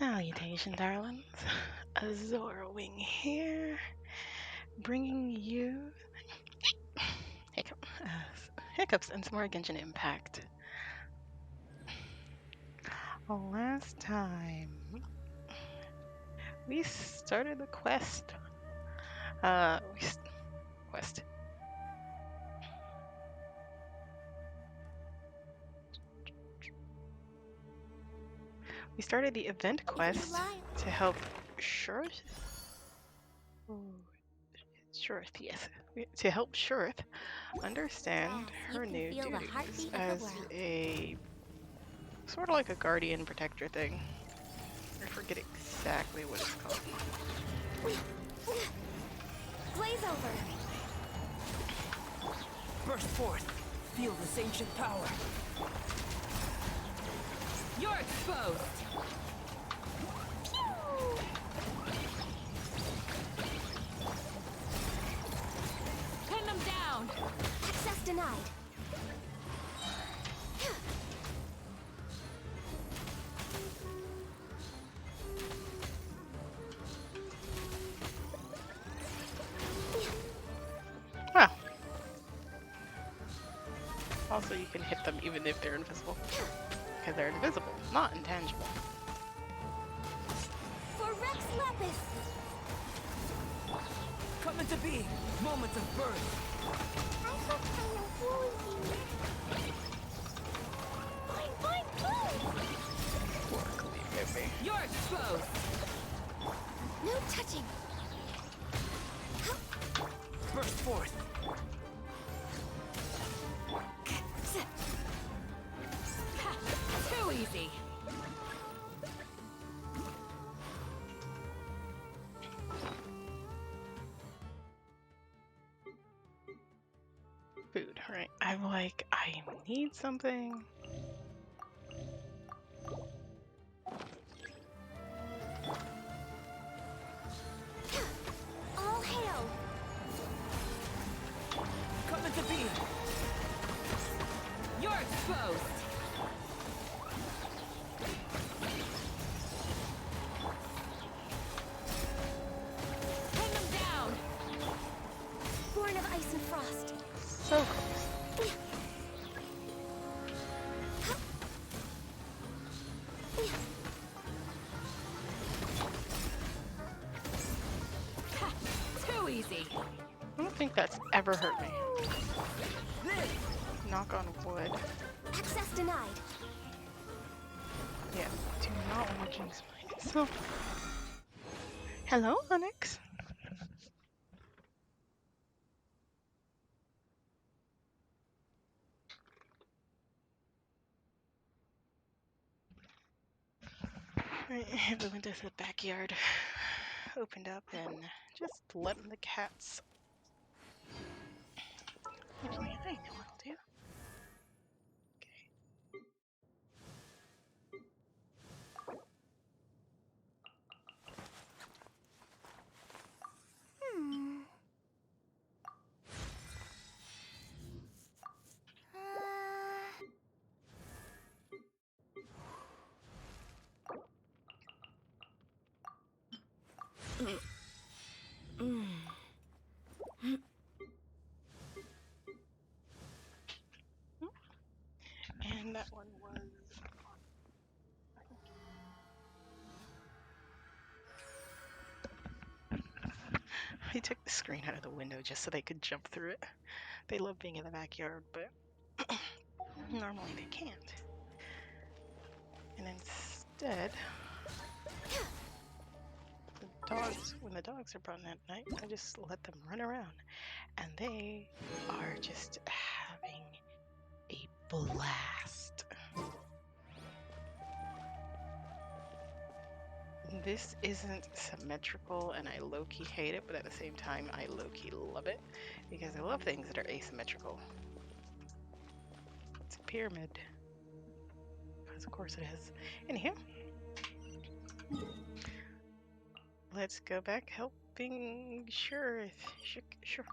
Salutation, darlings. Azora Wing here, bringing you hiccups and some more Genshin Impact. Last time, we started the quest. Quest. We started the event quest to help Shurith. Shurith, yes. To help Shurith understand her new duties as a sort of like a guardian protector thing. I forget exactly what it's called. Blaze over. Burst forth. Feel this ancient power. You're exposed. Pew! Pin them down. Access denied. Well, also you can hit them even if they're invisible. Because they're invisible, not intangible. For Rex Lapis. Coming to be. Moments of birth. I hope I am fooling. Fine, fine. You're exposed. No touching. Burst forth. Too easy. Food, right? I'm like, I need something. All hail. Coming to be. You're exposed. Pin them down. Born of ice and frost. So close. Too easy. I don't think that's ever hurt me. This. Knock on wood. Access denied. Yeah, do not want to jinx myself. Hello, Onyx. Right, the windows of the backyard opened up and just letting the cats. Actually, I know what I'll do. And that one was. I took the screen out of the window just so they could jump through it. They love being in the backyard, but normally they can't. And instead, when the dogs are brought in at night, I just let them run around. And they are just having a blast. This isn't symmetrical and I low-key hate it, but at the same time I low-key love it because I love things that are asymmetrical. It's a pyramid. Because of course it is. Anywho, let's go back helping Shurith. Sure.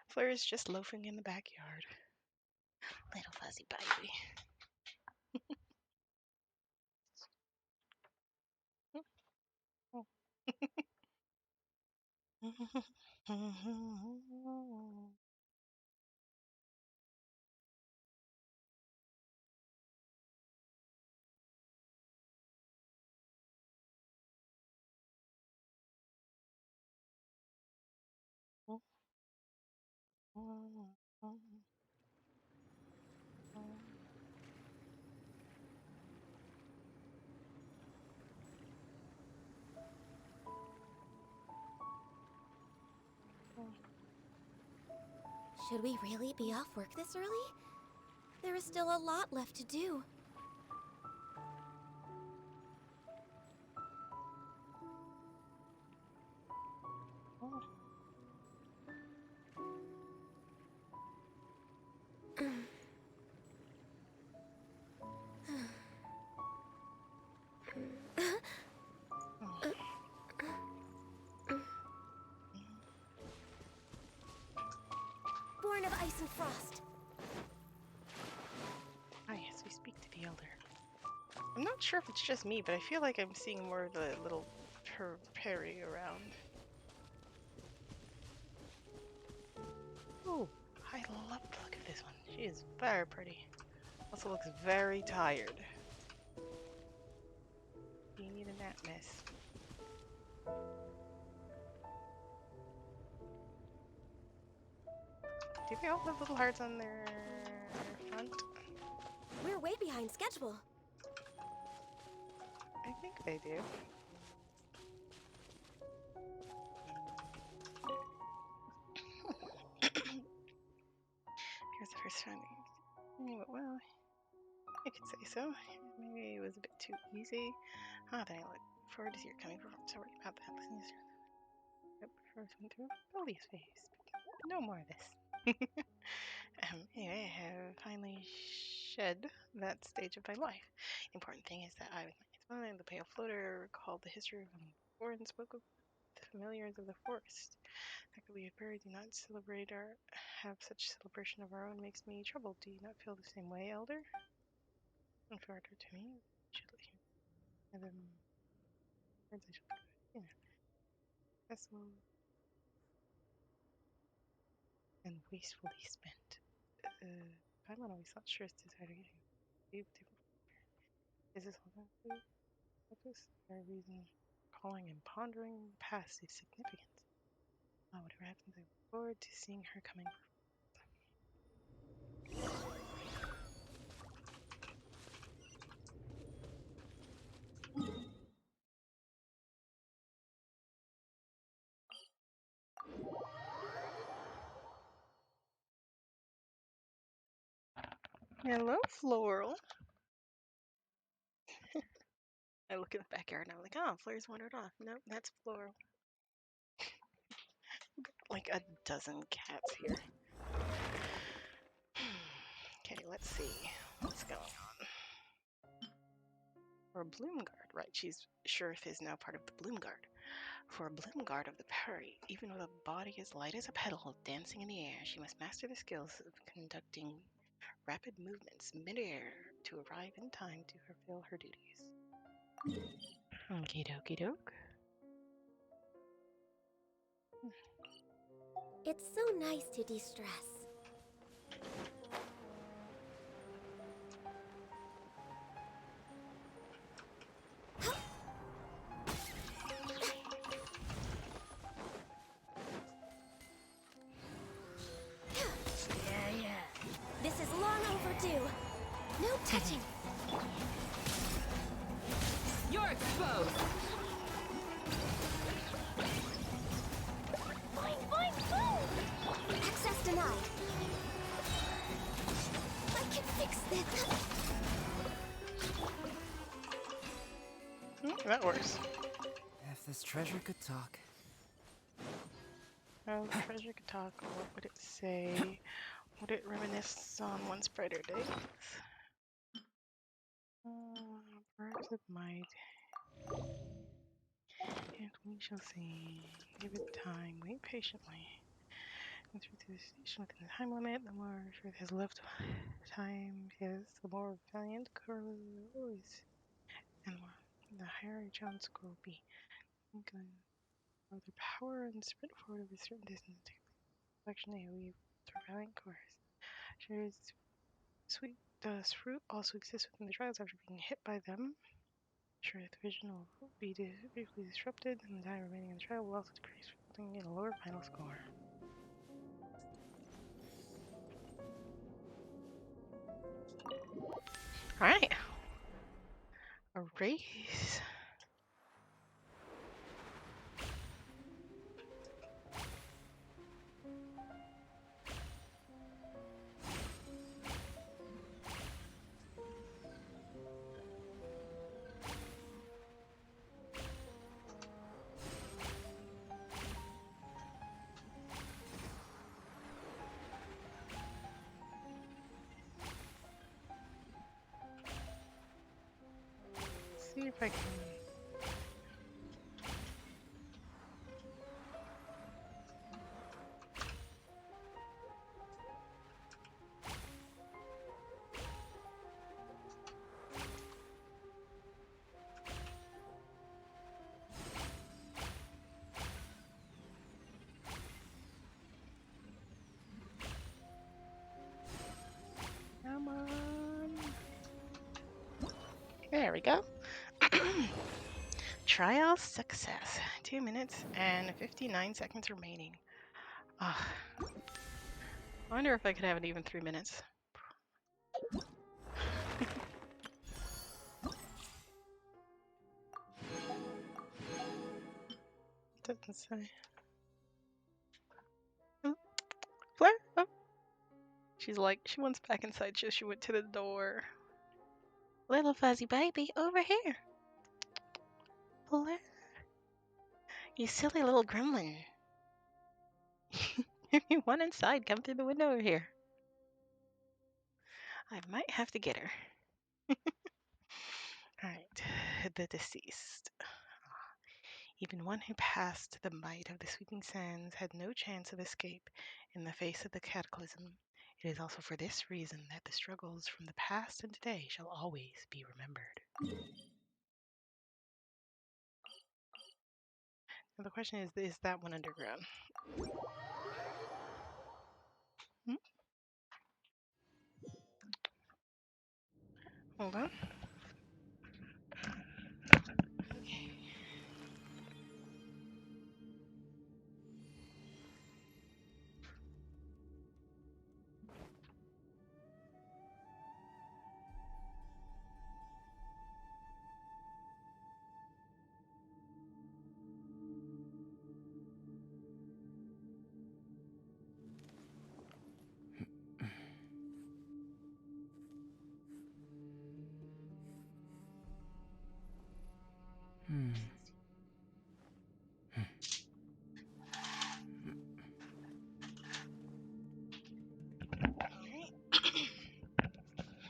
Fleur is just loafing in the backyard. Little fuzzy baby. Should we really be off work this early? There is still a lot left to do. Born of ice and frost. Ah, yes, we speak to the elder. I'm not sure if it's just me, but I feel like I'm seeing more of the little Perry around. Oh, I love the look of this one. She is very pretty. Also looks very tired. You need a nap, miss. Do they all have little hearts on their front? We're way behind schedule. I think they do. Here's the first time. Well, you could say so. Maybe it was a bit too easy. Then I look forward to your coming. Sorry about that. Listen to your first one through Billy's face. But no more of this. Anyway, I have finally shed that stage of my life. The important thing is that I, with my smile, the pale floater, recalled the history of them before and spoke of the familiars of the forest. The fact that we have buried do not celebrate or have such celebration of our own makes me troubled. Do you not feel the same way, Elder? And further to me, should let you have them words I shall vessel and wastefully spent. Paimon always thought surest desire to get is this all that focus? Our reason calling and pondering the past is significant. Whatever happens, I look forward to seeing her coming. Hello, Floral. I look in the backyard and I'm like, oh, Flare's wandered off. Nope, that's Floral. Like a dozen cats here. Okay, let's see. What's going on? For a Bloom Guard, right? She's Sheriff is now part of the Bloom Guard. For a Bloom Guard of the Prairie, even with a body as light as a petal dancing in the air, she must master the skills of conducting rapid movements mid-air to arrive in time to fulfill her duties. Okie dokie doke. It's so nice to de-stress. This is long overdue. No touching. You're exposed. Fine, boom! Access denied. I can fix this. That works. If this treasure could talk. Oh, treasure could talk. What would it say? Would it reminisce on once brighter days? Perhaps it might. And we shall see. Give it time. Wait patiently. through to the station within the time limit. The more Earth has left time is, the more valiant Carlos is, and the higher chance score will be. Their power and sprint forward over a certain distance. Take selection AoE through valiant course. Shares sweet fruit also exists within the trials after being hit by them. Sure, the vision will be briefly disrupted, and the time remaining in the trial will also decrease, resulting in a lower final score. Alright. A race. See if I can. Come on. There we go. Trial success. 2 minutes and 59 seconds remaining. I wonder if I could have it even 3 minutes. Doesn't say. Oh, Flare? Oh. She's like, she wants back inside, so she went to the door. Little fuzzy baby, over here. Flare. You silly little gremlin. If you want inside, come through the window over here. I might have to get her. Alright, the deceased. Even one who passed the might of the sweeping sands had no chance of escape in the face of the cataclysm. It is also for this reason that the struggles from the past and today shall always be remembered. Now the question is that one underground? Hmm? Hold on.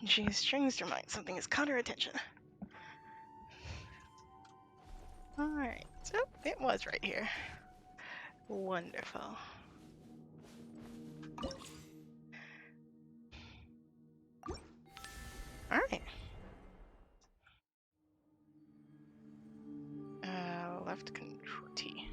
She strings her mind. Something has caught her attention. Alright, so it was right here. Wonderful. Alright. Left control T.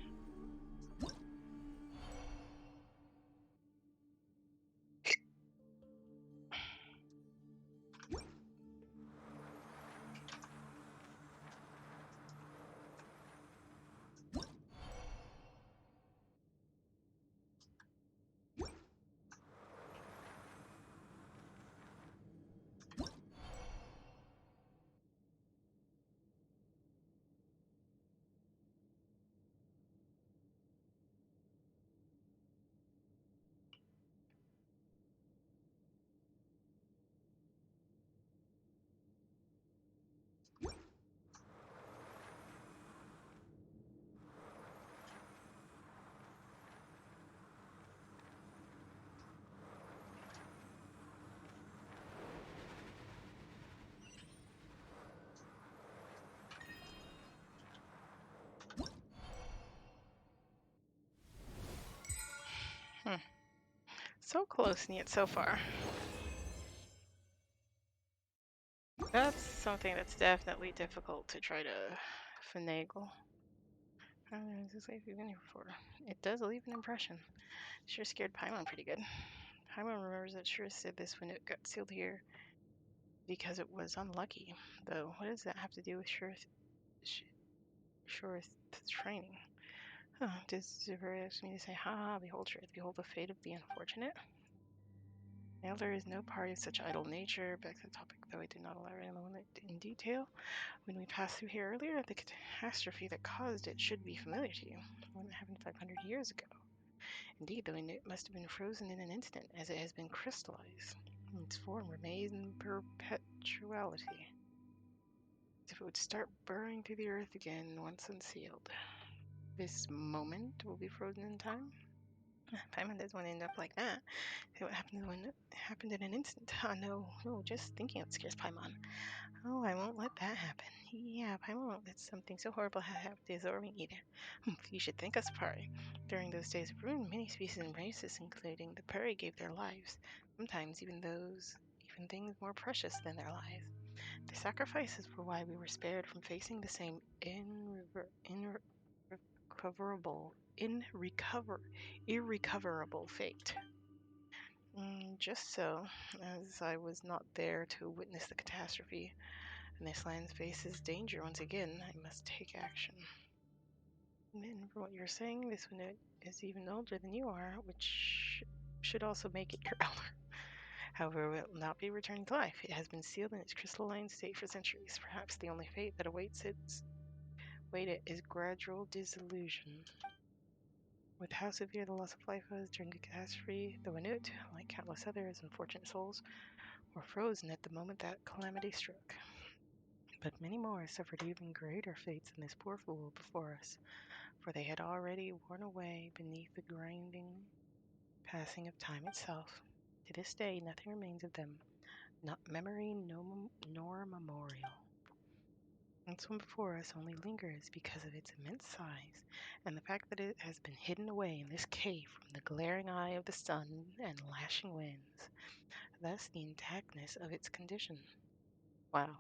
So close and yet so far. That's something that's definitely difficult to try to finagle. Is this place we've been here before? It does leave an impression. Sure scared Paimon pretty good. Paimon remembers that Sure said this when it got sealed here because it was unlucky. Though, what does that have to do with Sure's training? Huh, does Zipper ask me to say, ha, behold Sure, behold the fate of the unfortunate? Now there is no part of such idle nature. Back to the topic, though I did not elaborate on it in detail. When we passed through here earlier, the catastrophe that caused it should be familiar to you. When it happened 500 years ago. Indeed, though it must have been frozen in an instant, as it has been crystallized. Its form remains in perpetuality. As if it would start burrowing through the earth again once unsealed. This moment will be frozen in time. Paimon doesn't want to end up like that. See what happened when it happened in an instant. No, just thinking it scares Paimon. Oh, I won't let that happen. Yeah, Paimon won't let something so horrible happen to Zorin either. You should think us, Pari. During those days of ruin, many species and races, including the Pari, gave their lives. Sometimes even things more precious than their lives. The sacrifices were why we were spared from facing the same irrecoverable fate. Just so, as I was not there to witness the catastrophe, and this land faces danger once again, I must take action. And from what you're saying, this one is even older than you are, which should also make it your elder. However, it will not be returned to life. It has been sealed in its crystalline state for centuries. Perhaps the only fate that awaits it is gradual dissolution. With how severe the loss of life was during the catastrophe, the Withered, like countless others unfortunate souls, were frozen at the moment that calamity struck. But many more suffered even greater fates than this poor fool before us, for they had already worn away beneath the grinding passing of time itself. To this day, nothing remains of them, not memory nor memorial. This one before us only lingers because of its immense size, and the fact that it has been hidden away in this cave from the glaring eye of the sun and lashing winds, thus the intactness of its condition. Wow.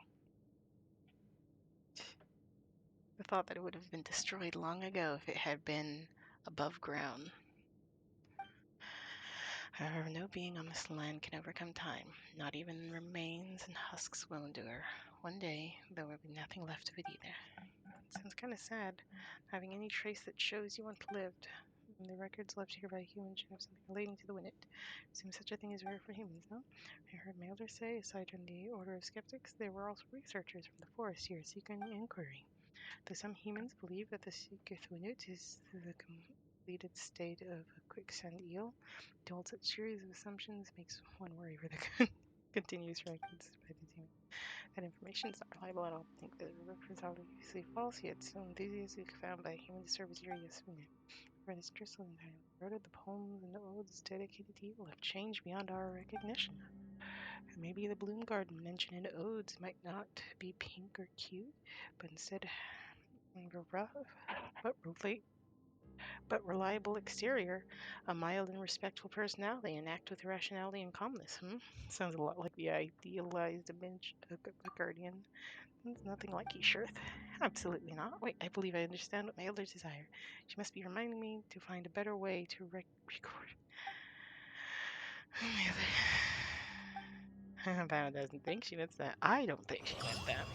The thought that it would have been destroyed long ago if it had been above ground. However, no being on this land can overcome time. Not even remains and husks will endure. One day, there will be nothing left of it either. It sounds kind of sad, having any trace that shows you once lived. The records left here by humans should have something relating to the Withered. It seems such a thing is rare for humans, no? I heard my elders say, aside from the Order of Skeptics, there were also researchers from the forest here seeking inquiry. Though some humans believe that the Withered is the completed state of a quicksand eel, to hold such series of assumptions makes one worry for the continuous records by the team. That information is not reliable at all. I think that the report is obviously false, yet so enthusiastically found by human disturbers here, yes, for this crystalline time. Wrote the poems and the odes dedicated to evil have changed beyond our recognition. And maybe the bloom garden mentioned in odes might not be pink or cute, but instead rough, but reliable exterior, a mild and respectful personality, and act with rationality and calmness. Sounds a lot like the idealized image of a guardian. It's nothing like Eshirth. Absolutely not. Wait, I believe I understand what my elders desire. She must be reminding me to find a better way to record. Val doesn't think she meant that. I don't think she meant that.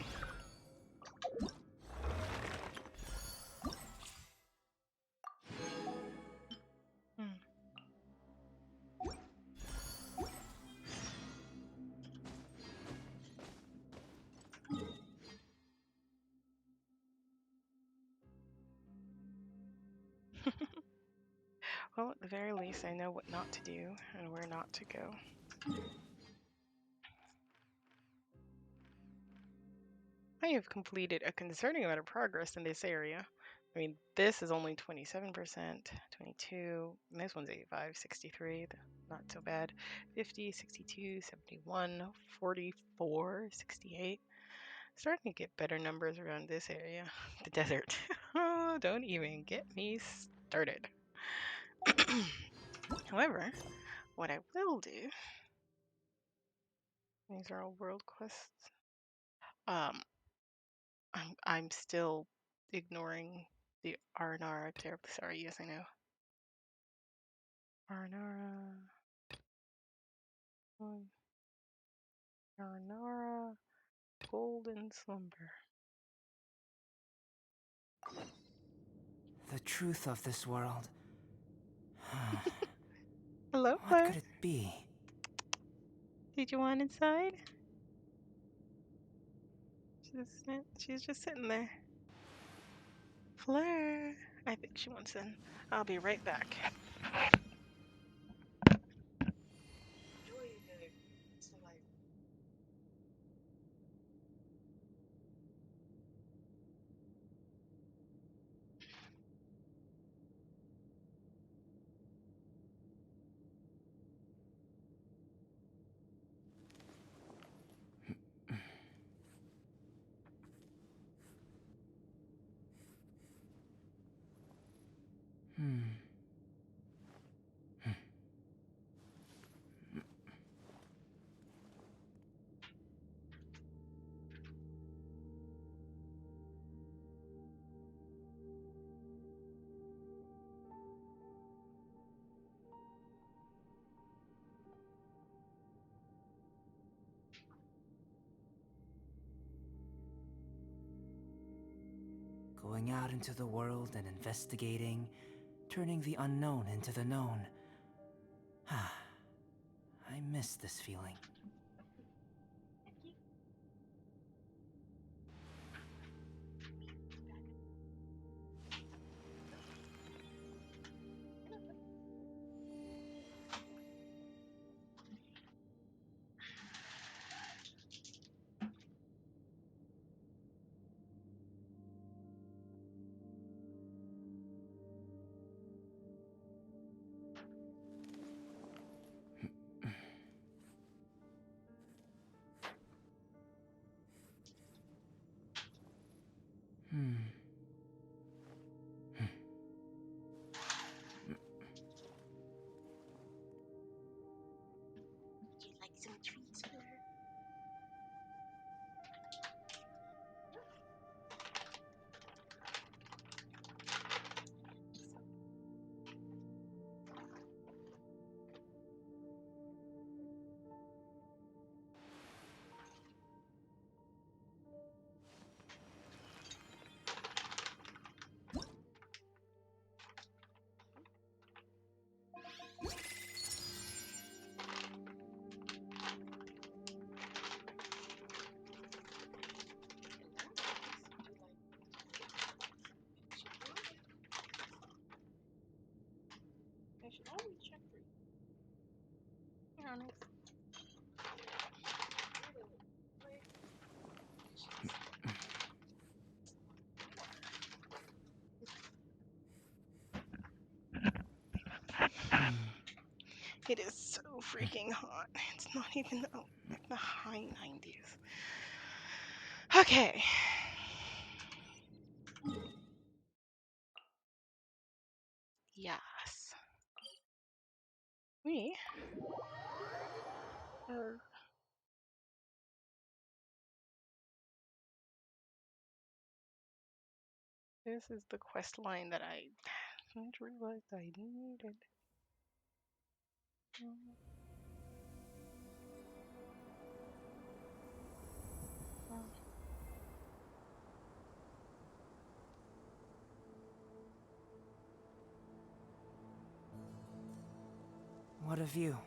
Well, at the very least, I know what not to do and where not to go. I have completed a concerning amount of progress in this area. I mean, this is only 27%, 22, and this one's 85, 63, not so bad, 50, 62, 71, 44, 68. Starting to get better numbers around this area. The desert. Oh, don't even get me started. However, What I will do, these are all world quests. I'm still ignoring the Arnara terribly sorry. Yes, I know. Arnara, Golden Slumber. The truth of this world. Hello, What Claire. could it be? Did you want inside? She's just sitting there. Fleur. I think she wants in. I'll be right back. Going out into the world and investigating, turning the unknown into the known. I miss this feeling. Would you like some treats, Fleur? I should always check for you. Be honest. It is so freaking hot. It's not even the high 90s. Okay. Yes. We are. This is the quest line that I didn't realize I needed. What a view.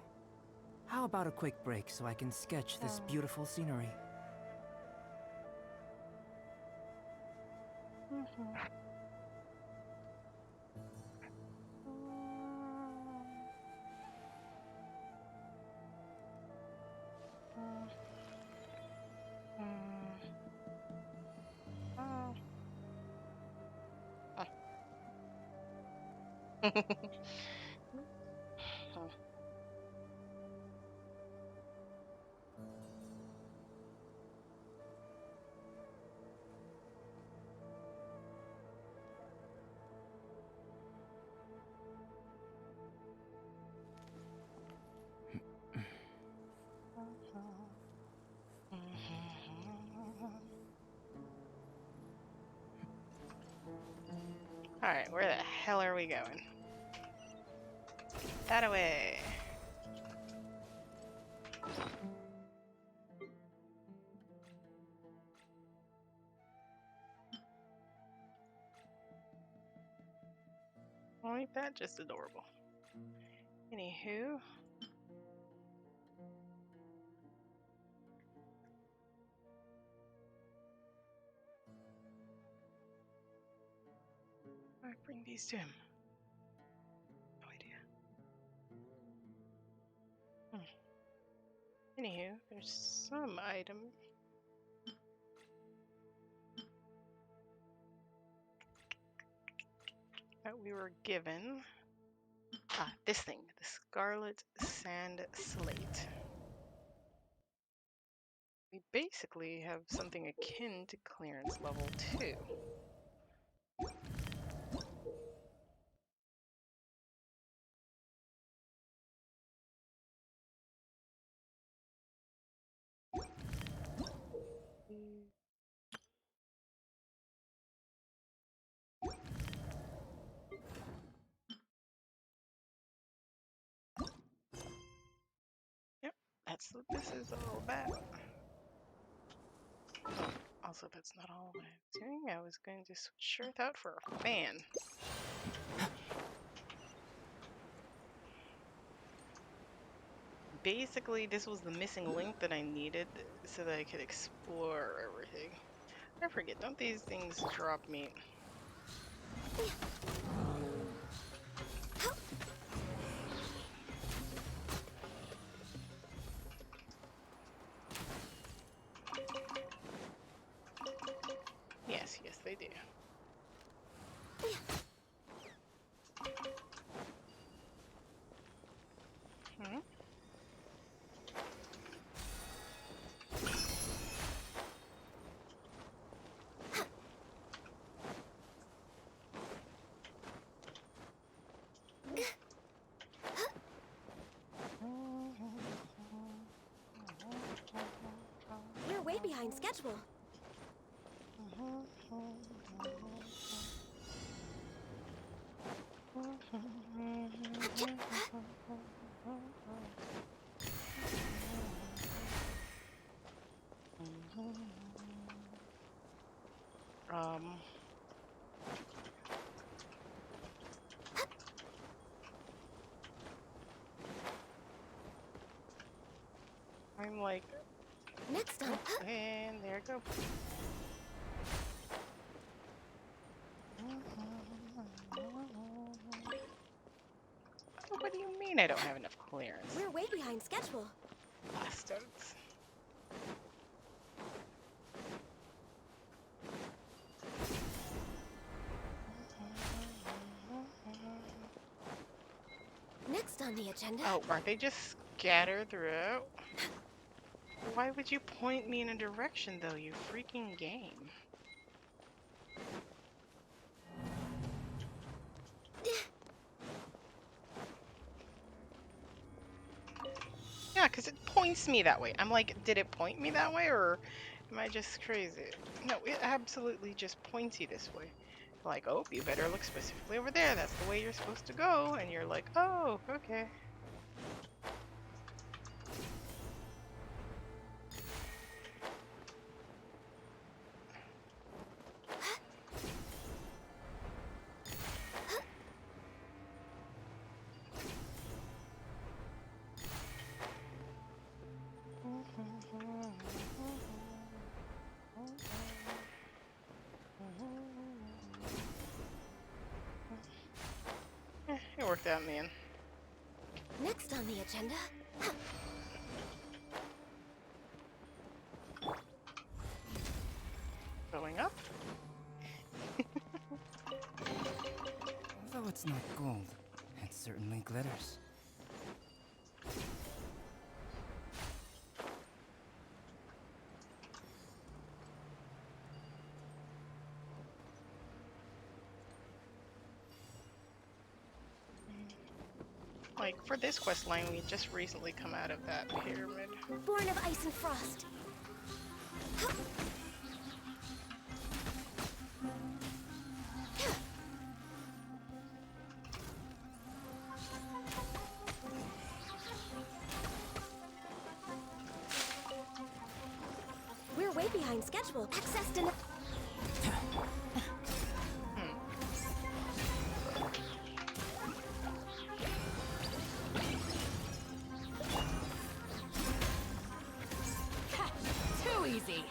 How about a quick break so I can sketch this beautiful scenery? Alright, where the hell are we going? That away. Oh, ain't that just adorable? Anywho. I bring these to him. No idea. Anywho, there's some item that we were given. Ah, this thing, the Scarlet Sand Slate. We basically have something akin to clearance level 2. Yep, that's what this is all about. Oh, also, that's not all what I was doing. I was going to switch Earth out for a fan. Basically, this was the missing link that I needed so that I could explore everything. I forget, don't these things drop meat? Yes, yes they do. Hmm? We're way behind schedule. Um, I'm like, Next time. and there it go. Oh, what do you mean I don't have enough clearance? We're way behind schedule. Bastards. Next on the agenda. Oh, aren't they just scattered throughout? Why would you point me in a direction, though, you freaking game? Yeah, because it points me that way. I'm like, did it point me that way, or am I just crazy? No, it absolutely just points you this way. Like, oh, you better look specifically over there. That's the way you're supposed to go. And you're like, oh, okay. It worked out in the end. Next on the agenda. Going up? Though it's not gold, it certainly glitters. Like, for this quest line, we just recently come out of that pyramid. Born of ice and frost. We're way behind schedule. Access denied. Too easy.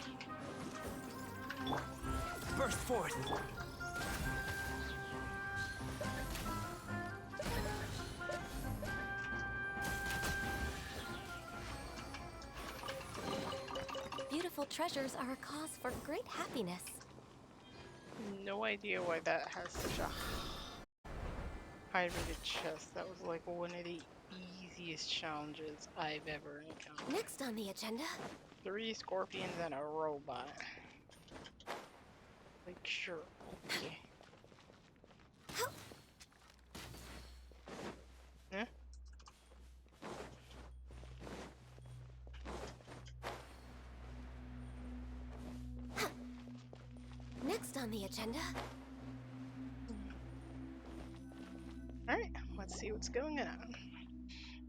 Burst forth. Beautiful treasures are a cause for great happiness. No idea why that has such a high rated chest. That was like one of the easiest challenges I've ever encountered. Next on the agenda. 3 scorpions and a robot. Like, sure, okay. Huh? Next on the agenda. Alright, let's see what's going on.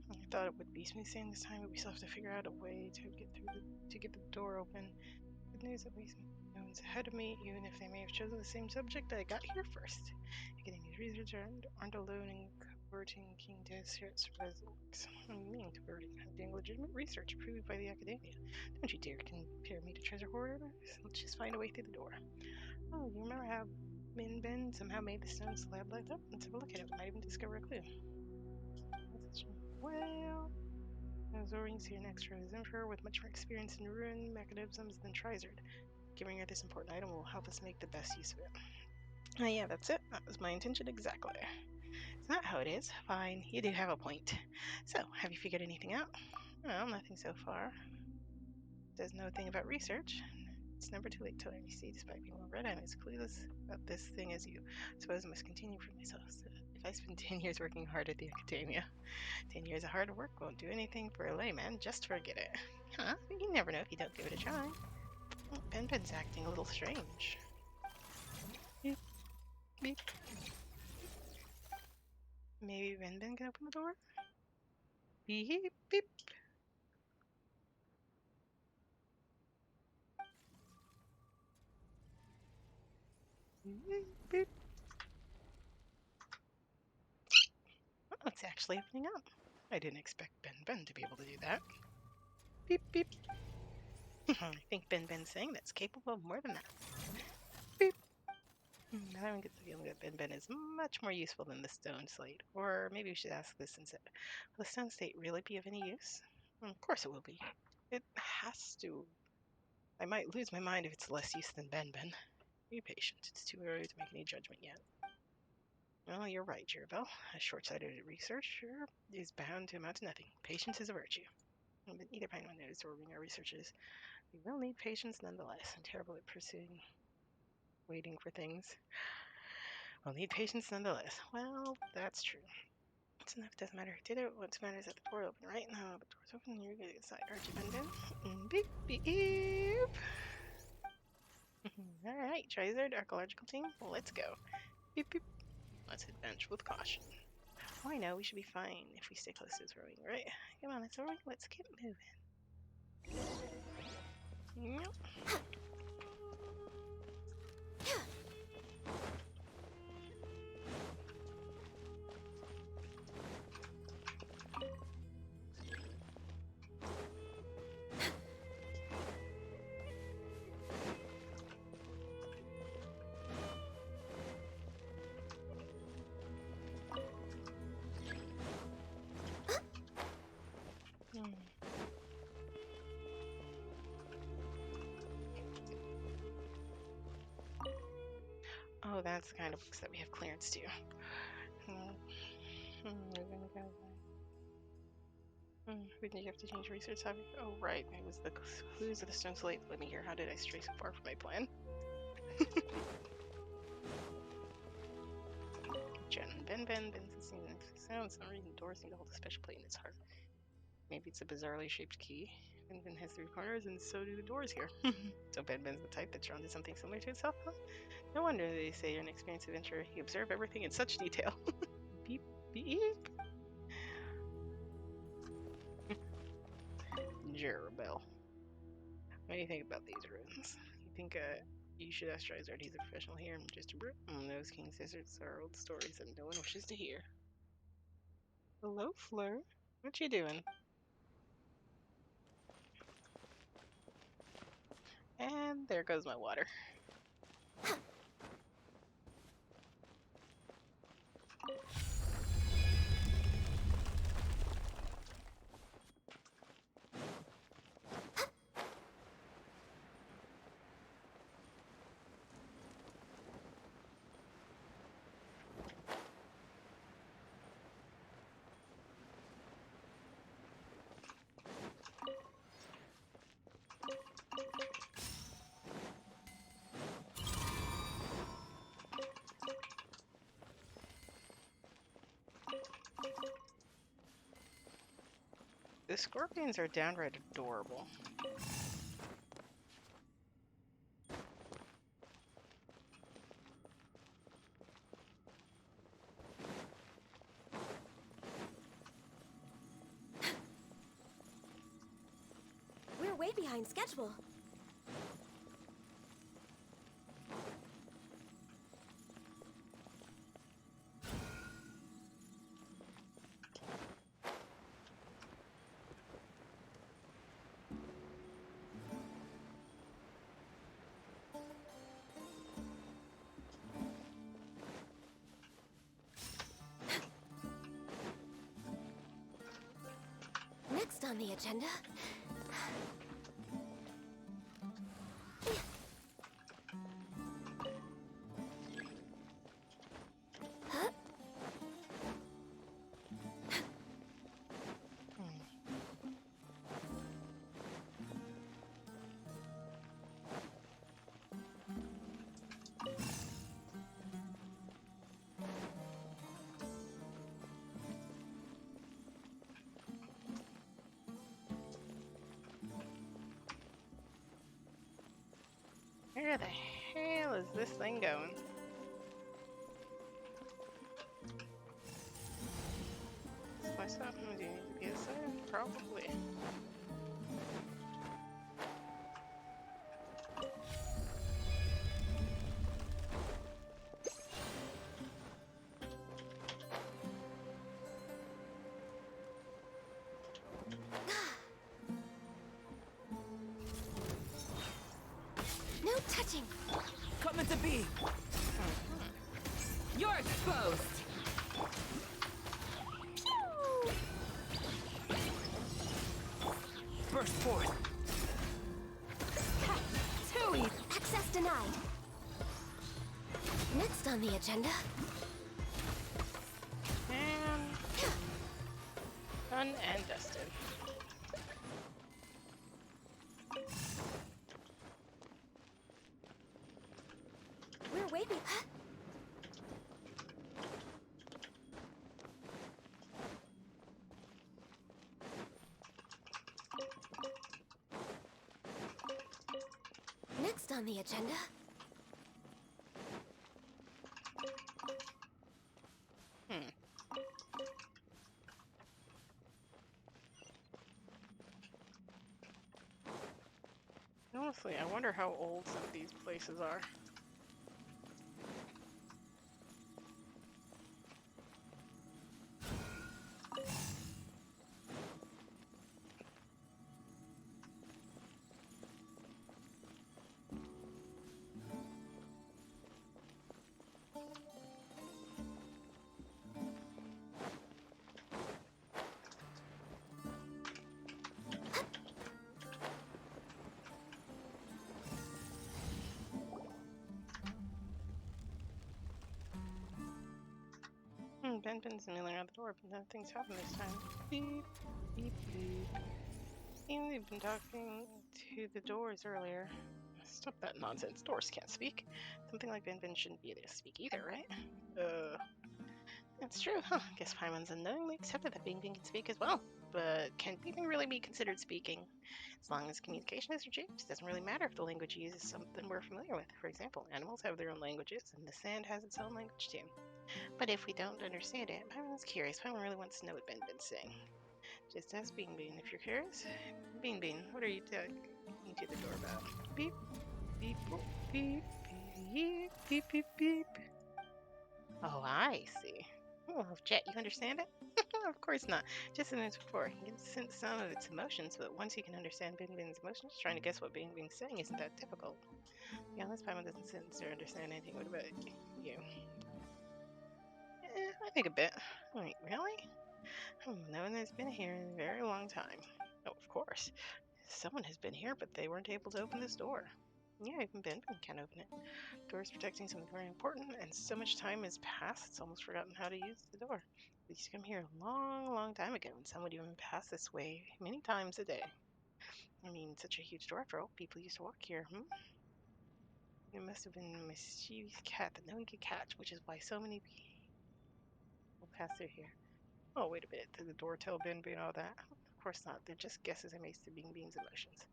I thought it would be smooth sailing this time, but we still have to figure out a way to get the door open. Good news, at least no one's ahead of me, even if they may have chosen the same subject. I got here first. Getting these researchers aren't alone in converting King Desert's results. What do you mean converting? I'm doing legitimate research approved by the academia. Don't you dare compare me to treasure hoarders. Let's just find a way through the door. Oh, you remember how Ben somehow made the stone slab like that? Let's have a look at it. We might even discover a clue. Well, Zorian's here next for his emperor with much more experience in ruin mechanisms than Trizard. Giving her this important item will help us make the best use of it. Yeah, that's it. That was my intention exactly. It's not how it is. Fine, you do have a point. So, have you figured anything out? Well, nothing so far. Does know a thing about research. It's never too late to learn. You see, despite being well read, I'm as clueless about this thing as you. Suppose I must continue for myself. So if I spend 10 years working hard at the academia, 10 years of hard work won't do anything for a layman. Just forget it. Huh? You never know if you don't give it a try. Ben's acting a little strange. Beep, beep. Maybe Ben can open the door? Beep, beep. Beep, beep. Oh, it's actually opening up. I didn't expect Ben to be able to do that. Beep, beep. I think Ben's saying that's capable of more than that. Beep. Now I get the feeling that Ben is much more useful than the stone slate. Or maybe we should ask this instead. Will the stone slate really be of any use? Of course it will be. It has to. I might lose my mind if it's less use than Ben. Be patient. It's too early to make any judgment yet. Well, you're right, Jerabel. A short-sighted researcher is bound to amount to nothing. Patience is a virtue. But either Paimon knows or our researchers, we will need patience nonetheless. I'm terrible at waiting for things. We'll need patience nonetheless. Well, that's true. It's enough, doesn't matter who did it. What matters is that the door open, right? Now the door's open, you're gonna get inside, aren't you, Ben? Beep, beep. Alright, Trizard, archaeological team, let's go. Beep, beep. Let's advance with caution. Oh, I know, we should be fine if we stay close to this rowing, right? Come on, it's alright, let's keep moving. Yep. Oh, that's the kind of books that we have clearance to. Did you have to change research topic? Oh, right. It was the clues of the stone slate led me here. How did I stray so far from my plan? Jen, Ben's listening to sounds. Some reason doors seem to hold a special place in its heart. Maybe it's a bizarrely shaped key. Ben has 3 corners, and so do the doors here. So Ben's the type that's drawn to something similar to itself, huh? No wonder they say you're an experienced adventurer. You observe everything in such detail. Beep, beep. Jerabel. do you think about these ruins? You think you should ask Charizard? He's a professional here. I'm just a brute. Those King Scissors are old stories that no one wishes to hear. Hello, Fleur. What you doing? And there goes my water. The scorpions are downright adorable. We're way behind schedule. Next on the agenda. Where the hell is this thing going? What's up? Do you need to be inside? Probably. No touching. Coming to be. You're exposed. Burst forth. Too easy. Access denied. Next on the agenda. And done and dusted. We're way behind. Next on the agenda. Honestly, I wonder how old some of these places are. Ben's milling out the door, but nothing's happened this time. Beep, beep, beep. Seems they've been talking to the doors earlier. Stop that nonsense. Doors can't speak. Something like Ben shouldn't be able to speak either, right? That's true, huh? Guess Paimon's unknowingly accepted that Bing can speak as well. But can Bing really be considered speaking? As long as communication is achieved, it doesn't really matter if the language used is something we're familiar with. For example, animals have their own languages, and the sand has its own language too. But if we don't understand it, Paimon's curious. Paimon really wants to know what Ben's saying. Just ask Bean Bean if you're curious. Bean Bean, what are you into the doorbell. Beep, beep, boop, beep, beep, beep, beep, beep. Oh, I see. Oh, Jet, you understand it? Of course not. Just as it's before, he can sense some of its emotions, but once he can understand Bin Bin's emotions, trying to guess what Bin Bin's saying isn't that difficult. Yeah, this Paimon doesn't sense or understand anything. What about you? I think a bit. Wait, really? No one has been here in a very long time. Oh, of course. Someone has been here, but they weren't able to open this door. Yeah, even Ben can't open it. Door's protecting something very important, and so much time has passed, it's almost forgotten how to use the door. They used to come here a long, long time ago, and some would even pass this way many times a day. I mean, such a huge door after all. People used to walk here, It must have been a mischievous cat that no one could catch, which is why so many people pass through here. Oh, wait a minute. Did the door tell Ben and all that? Of course not. They're just guesses I made to Bing Bing's emotions.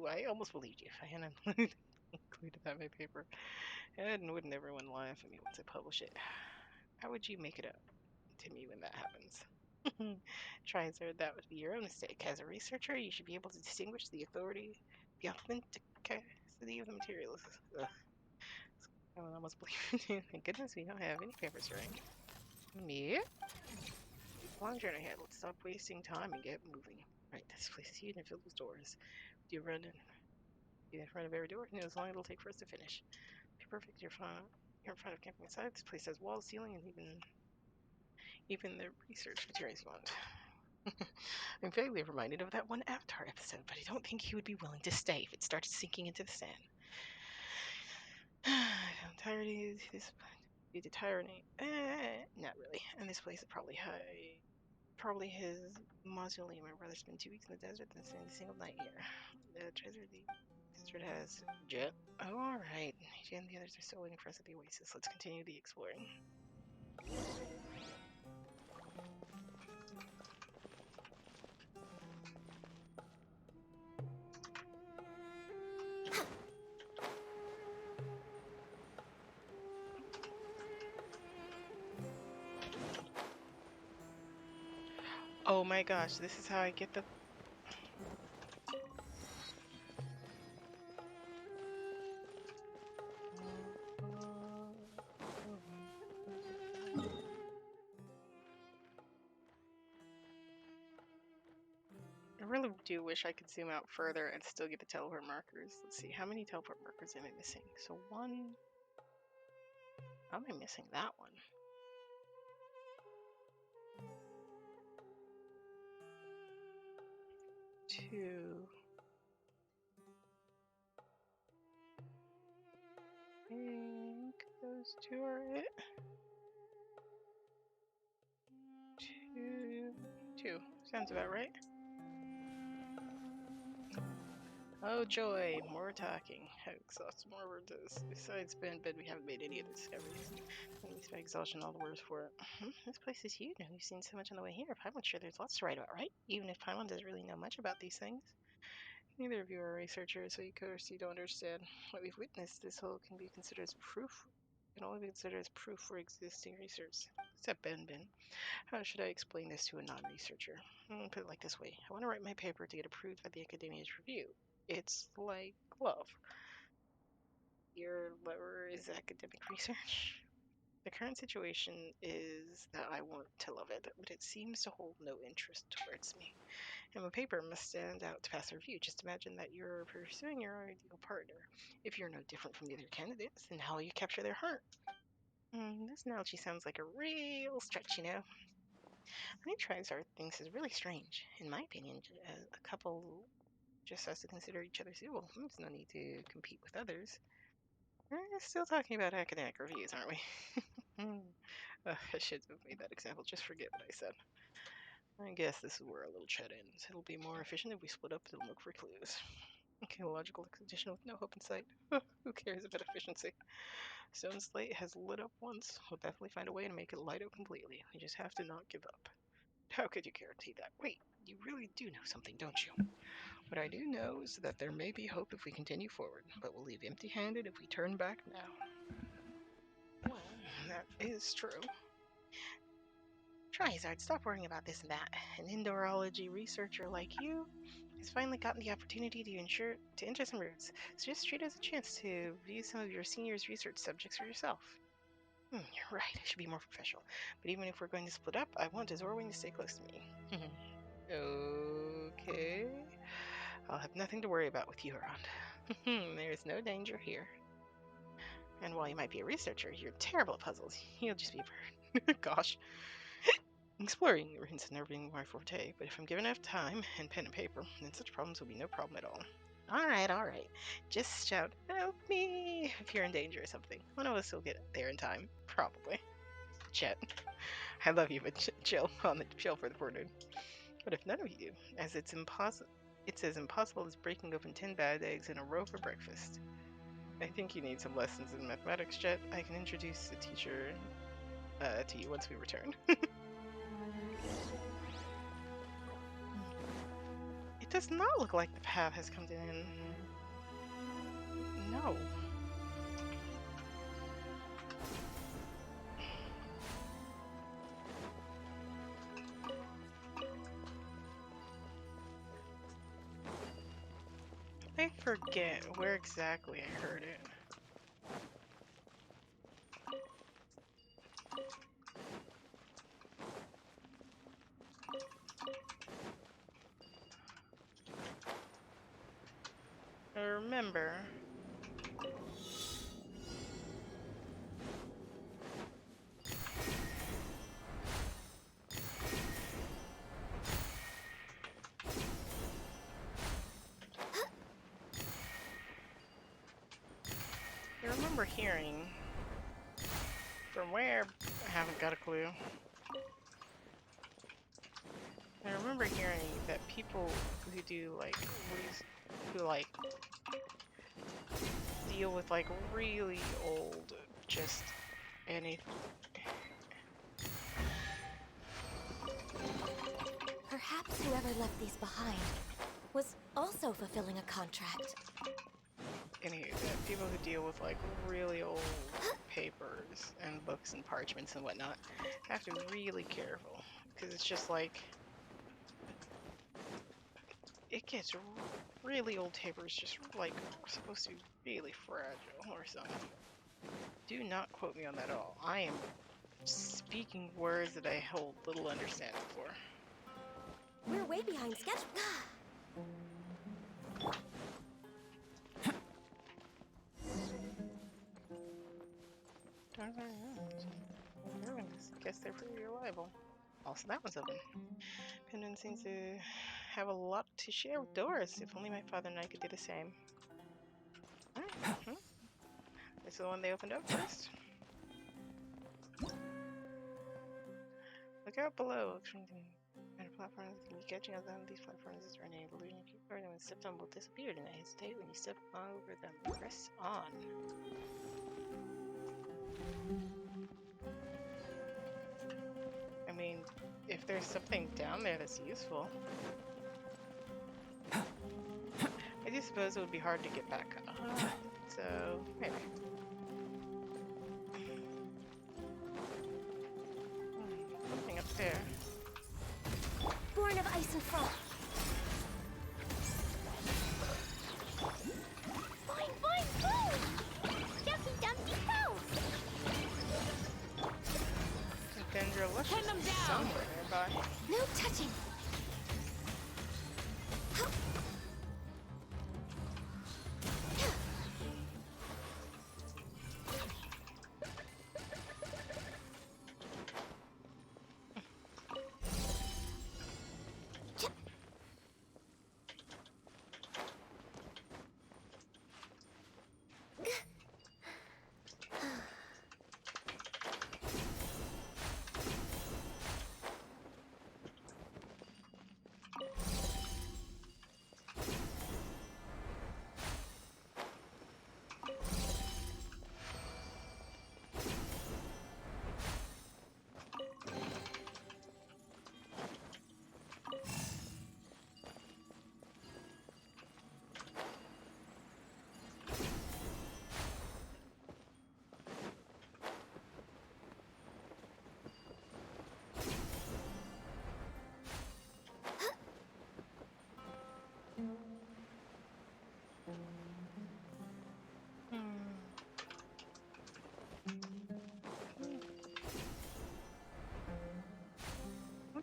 I almost believed you if I hadn't included that in my paper. And wouldn't everyone laugh at me once I publish it? How would you make it up to me when that happens? Try and say that would be your own mistake. As a researcher, you should be able to distinguish the authenticity of the materials. Ugh. I would almost believe you. Thank goodness we don't have any papers, right? Yeah. Long journey ahead. Let's stop wasting time and get moving. Right, this place is huge and filled with doors. Do you run in front of every door? You know, as long as it'll take for us to finish. Be perfect. You're in front of camping inside. This place has walls, ceiling, and even the research materials you want. I'm vaguely reminded of that one Avatar episode, but I don't think he would be willing to stay if it started sinking into the sand. I'm tired of this. Be the tyranny. Not really. And this place is probably his mausoleum. My brother spent 2 weeks in the desert and spent a single night here. The desert has Jet. Oh, all right. He and the others are still waiting for us at the oasis. Let's continue the exploring. Oh my gosh, this is how I get the... I really do wish I could zoom out further and still get the teleport markers. Let's see, how many teleport markers am I missing? So one... How am I missing that one? Two... I think those two are it. Two. Sounds about right. Oh joy, more talking. How exhausted more words is. Besides Ben, we haven't made any of the discoveries. At least by exhaustion, all the words for it. This place is huge, and we've seen so much on the way here. Paimon's sure there's lots to write about, right? Even if Paimon doesn't really know much about these things. Neither of you are researchers, so you don't understand. What we've witnessed, this whole can be considered as proof. Can only be considered as proof for existing research. Except Ben. How should I explain this to a non-researcher? Put it like this way. I want to write my paper to get approved by the Academia's review. It's like love. Your lover is academic research. The current situation is that I want to love it, but it seems to hold no interest towards me. And my paper must stand out to pass a review. Just imagine that you're pursuing your ideal partner. If you're no different from the other candidates, then how will you capture their heart? This analogy sounds like a real stretch, you know? Many Trisart thinks is really strange. In my opinion, a couple just has to consider each other suitable. There's no need to compete with others. We're still talking about academic reviews, aren't we? I should have made that example. Just forget what I said. I guess this is where a little chat ends. It'll be more efficient if we split up and look for clues. Okay, logical expedition with no hope in sight. Who cares about efficiency? Stone Slate has lit up once. We'll definitely find a way to make it light up completely. We just have to not give up. How could you guarantee that? Wait, you really do know something, don't you? What I do know is that there may be hope if we continue forward, but we'll leave empty-handed if we turn back now. Well, that is true. Trizard, stop worrying about this and that. An Indorology researcher like you has finally gotten the opportunity to enter some roots, so just treat it as a chance to view some of your senior's research subjects for yourself. You're right, I should be more professional. But even if we're going to split up, I want Zorwing to stay close to me. Okay. I'll have nothing to worry about with you around. There's no danger here. And while you might be a researcher, you're terrible at puzzles. You'll just be a bird. Gosh. Exploring ruins has never been my forte, but if I'm given enough time and pen and paper, then such problems will be no problem at all. Alright. Just shout, help me, if you're in danger or something. One of us will get there in time. Probably. Chet. I love you, but chill for the poor dude. But if none of you do, as it's as impossible as breaking open 10 bad eggs in a row for breakfast. I think you need some lessons in mathematics, Jet. I can introduce the teacher to you once we return. It does not look like the path has come to an end. No. I forget where exactly I heard it. I remember. I remember hearing from where I haven't got a clue. I remember hearing that people who do like deal with like really old just anything. Perhaps whoever left these behind was also fulfilling a contract. That people who deal with like really old papers and books and parchments and whatnot have to be really careful, because it's just like it gets really old papers just like supposed to be really fragile or something. Do not quote me on that at all. I am speaking words that I hold little understanding for. We're way behind schedule. Guess they're pretty reliable. Also, that one's open. Penguin seems to have a lot to share with Doris. If only my father and I could do the same. Alright. This is the one they opened up first. Look out below. And platforms can be catching up on these platforms is running an illusion. Keep going when stepped on will disappear. Do not hesitate when you step over them. Press on. I mean, if there's something down there that's useful. I do suppose it would be hard to get back up. So, maybe. Something up there. Born of ice and frost. Boing, boing, boom! Dumpty, dumpty, boom! Dendroluscious Pin them down. somewhere nearby. No touching.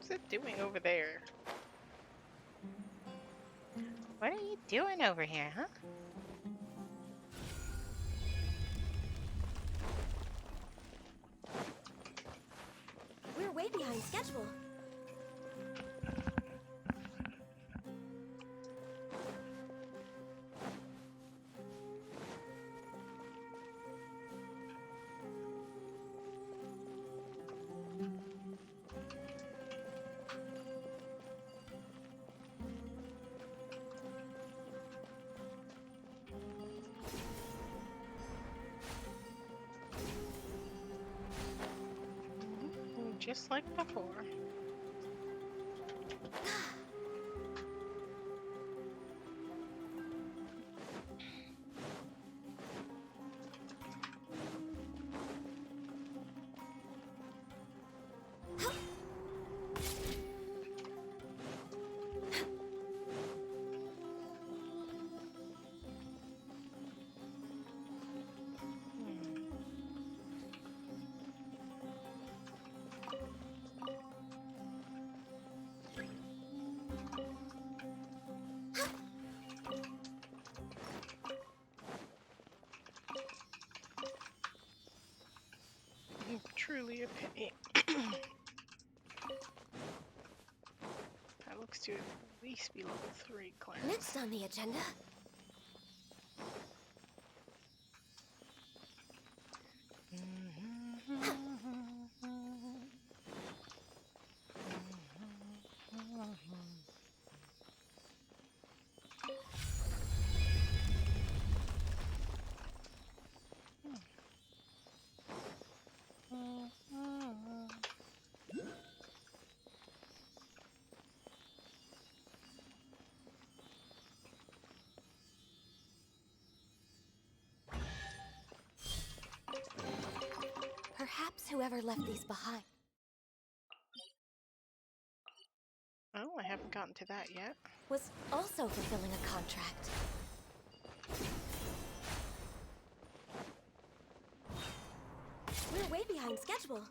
What's it doing over there? What are you doing over here, huh? We're way behind schedule. Just like before. Truly a pity. That looks to at least be level 3 clearance. Next on the agenda. Perhaps whoever left these behind. Oh, I haven't gotten to that yet. Was also fulfilling a contract. We're way behind schedule.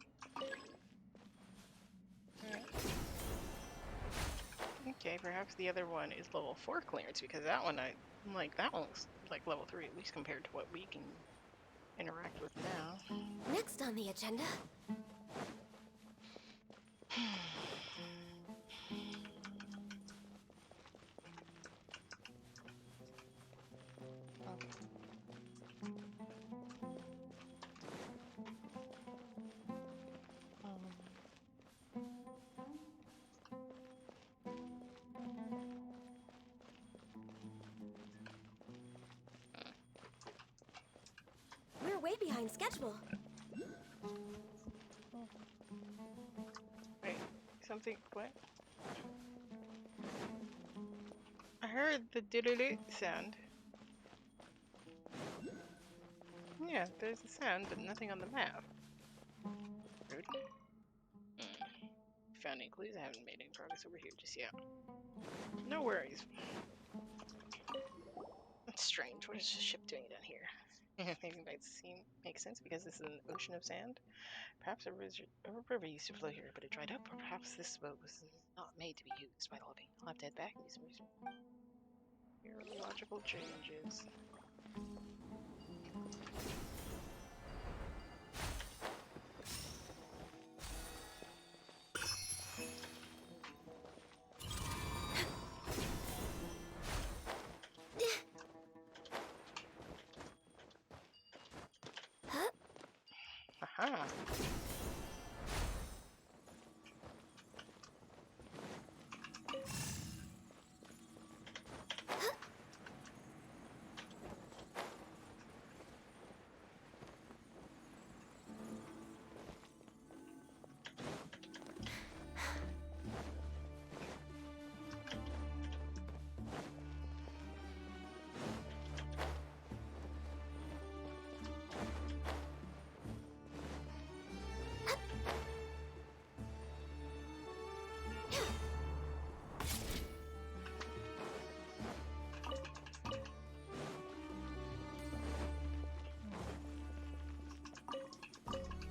Okay, perhaps the other one is level 4 clearance, because that one, that one's like level 3 at least compared to what we can interact with now. Next on the agenda. We're way behind schedule. Wait, something, what? I heard the diddle sound. Yeah, there's a sound, but nothing on the map. Rude. Found any clues? I haven't made any progress over here just yet. No worries. That's strange. What is the ship doing down here? Maybe it might make sense because this is an ocean of sand. Perhaps a river used to flow here, but it dried up. Or perhaps this boat was not made to be used by the living. I'll have to head back and do some research. Neurological changes. Aha!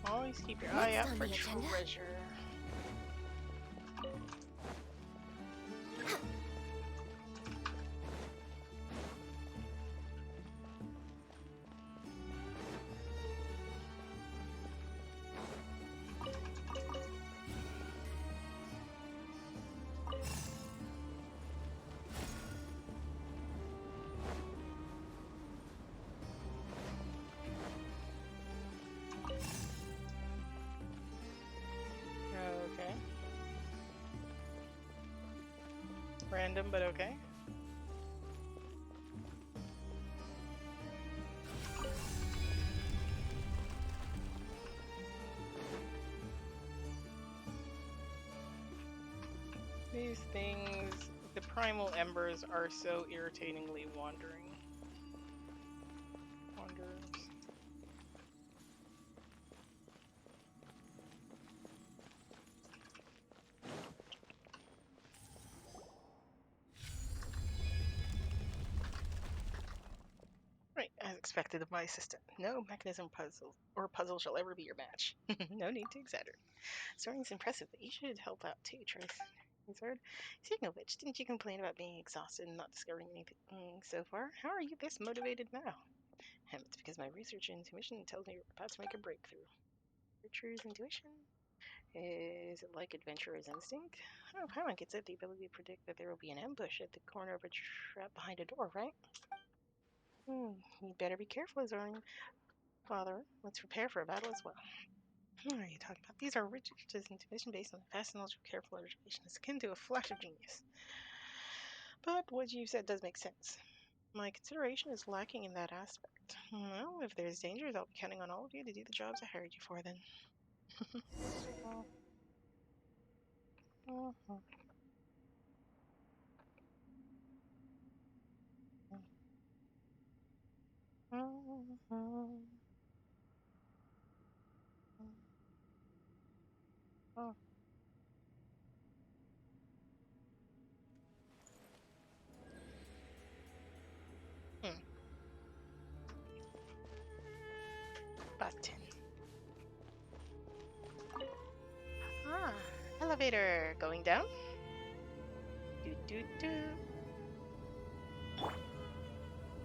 Always keep your eye out Next on for the agenda. treasure. Random, but okay. These things, the primal embers are so irritatingly wanderers. Right, as expected of my assistant. No mechanism puzzle shall ever be your match. No need to exaggerate. Story's impressive, but you should help out too, Trace. Wizard. Speaking of which, didn't you complain about being exhausted and not discovering anything so far? How are you this motivated now? It's because my research and intuition tells me you're about to make a breakthrough. Researcher's intuition? Is it like adventurer's instinct? Oh, Paimon gets it, the ability to predict that there will be an ambush at the corner of a trap behind a door, right? You better be careful, Zorin. Father, let's prepare for a battle as well. What are you talking about? These are Richard's intuition based on fast knowledge of careful observation. It's akin to a flash of genius. But what you said does make sense. My consideration is lacking in that aspect. Well, if there's dangers, I'll be counting on all of you to do the jobs I hired you for then. Button. Ah, elevator going down. Do do do.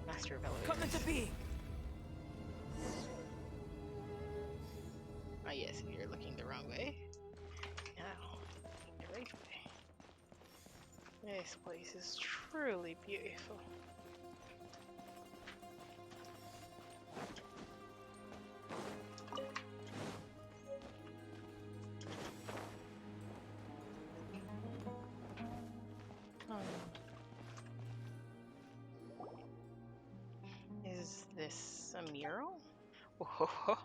Master of elevators. Come into being. Ah, yes, you're looking the wrong way. Now, looking the right way. This place is truly beautiful. Is this a mural? Whoa,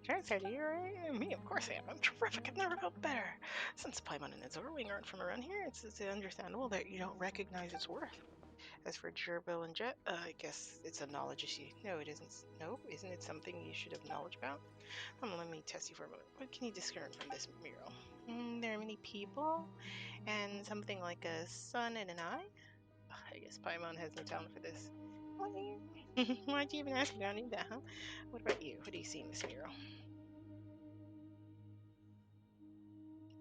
Chancellor, you're me, of course I am. I'm terrific. I've never felt better. Since Paimon and Azorwing aren't from around here, it's understandable that you don't recognize its worth. As for Gerbil and Jet, I guess it's a knowledge issue. No, it isn't. No, isn't it something you should have knowledge about? Let me test you for a moment. What can you discern from this mural? There are many people, and something like a sun and an eye. I guess Paimon has no talent for this. Why'd you even ask? You don't need that, huh? What about you? What do you see in this mural?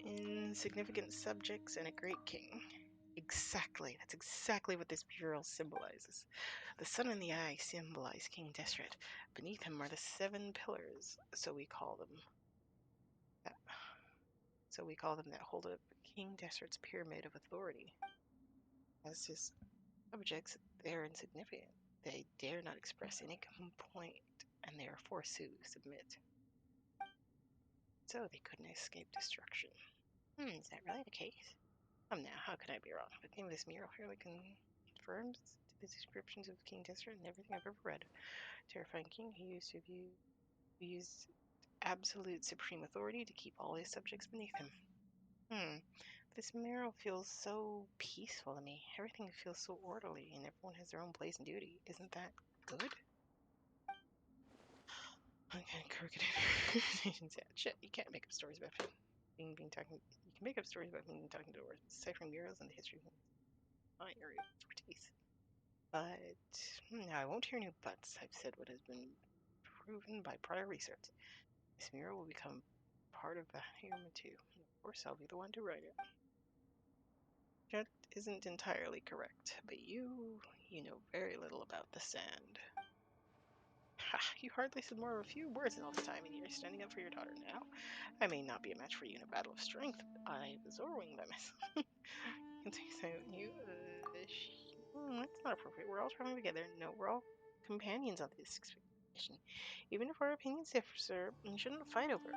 Insignificant subjects and a great king. Exactly. That's exactly what this mural symbolizes. The sun and the eye symbolize King Desret. Beneath him are the 7 pillars, so we call them that hold up King Desret's pyramid of authority. As his subjects, they are insignificant. They dare not express any complaint, and they are forced to submit. So they couldn't escape destruction. Is that really the case? Now, how could I be wrong? The theme of this mural clearly confirms the descriptions of King Desert and everything I've ever read. Terrifying king who used absolute supreme authority to keep all his subjects beneath him. This mural feels so peaceful to me. Everything feels so orderly, and everyone has their own place and duty. Isn't that good? Okay, crooked. Shit, you can't make up stories about being talking. You can make up stories about being talking to doors, ciphering murals and the history of my area of expertise. But I won't hear new buts. I've said what has been proven by prior research. This mural will become part of the human too. And of course, I'll be the one to write it. That isn't entirely correct, but you know very little about the sand. Ha, you hardly said more of a few words in all this time, and you're standing up for your daughter now. I may not be a match for you in a battle of strength, but I have a Zorwing by myself. So you, that's not appropriate. We're all traveling together. No, we're all companions on this expedition. Even if our opinions differ, sir, you shouldn't fight over it.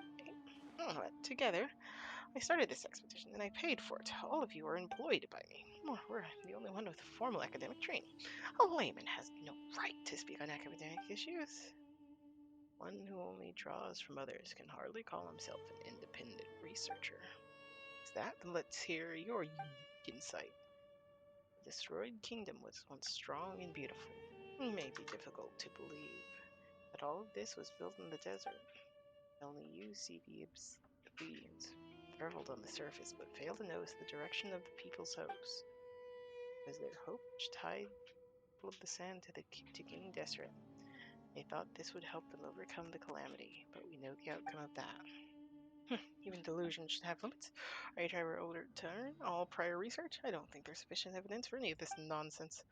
But together, I started this expedition and I paid for it. All of you are employed by me. Well, we're the only one with formal academic training. A layman has no right to speak on academic issues. One who only draws from others can hardly call himself an independent researcher. Is that? Let's hear your unique insight. The destroyed kingdom was once strong and beautiful. It may be difficult to believe, but all of this was built in the desert. Only you see the leaves traveled on the surface, but fail to notice the direction of the people's hopes. Was their hope which tied of the sand to King Deseret? They thought this would help them overcome the calamity, but we know the outcome of that. Even delusion should have limits. Are you trying to overturn all prior research? I don't think there's sufficient evidence for any of this nonsense.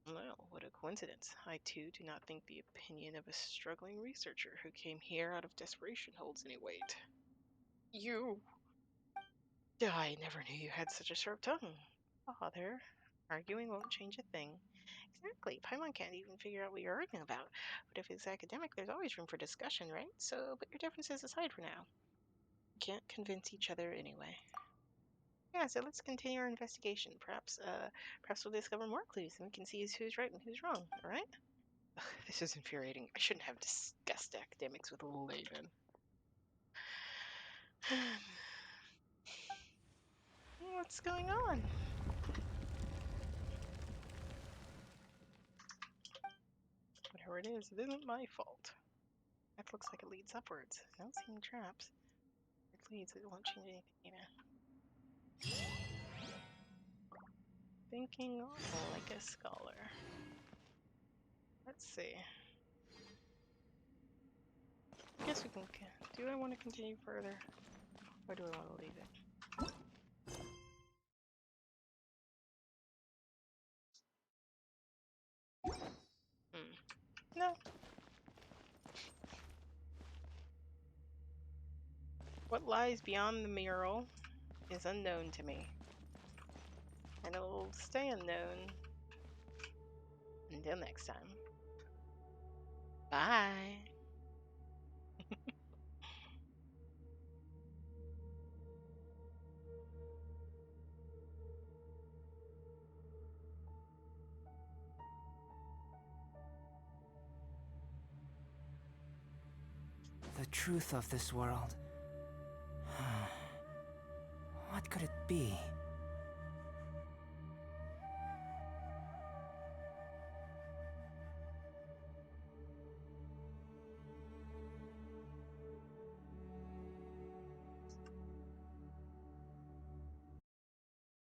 Well, what a coincidence. I too do not think the opinion of a struggling researcher who came here out of desperation holds any weight. You! I never knew you had such a sharp tongue. Father, arguing won't change a thing. Exactly. Paimon can't even figure out what you're arguing about. But if it's academic, there's always room for discussion, right? So put your differences aside for now. You can't convince each other anyway. Yeah, so let's continue our investigation. Perhaps we'll discover more clues and we can see who's right and who's wrong, alright? This is infuriating. I shouldn't have discussed academics with a layman. What's going on? Whatever it isn't my fault. That looks like it leads upwards. I don't see any traps. It leads, it won't change anything either. Thinking like a scholar. Let's see. I guess we can. Do I want to continue further? Or do I want to leave it? No. What lies beyond the mural is unknown to me. And it will stay unknown until next time. Bye. The truth of this world. What could it be?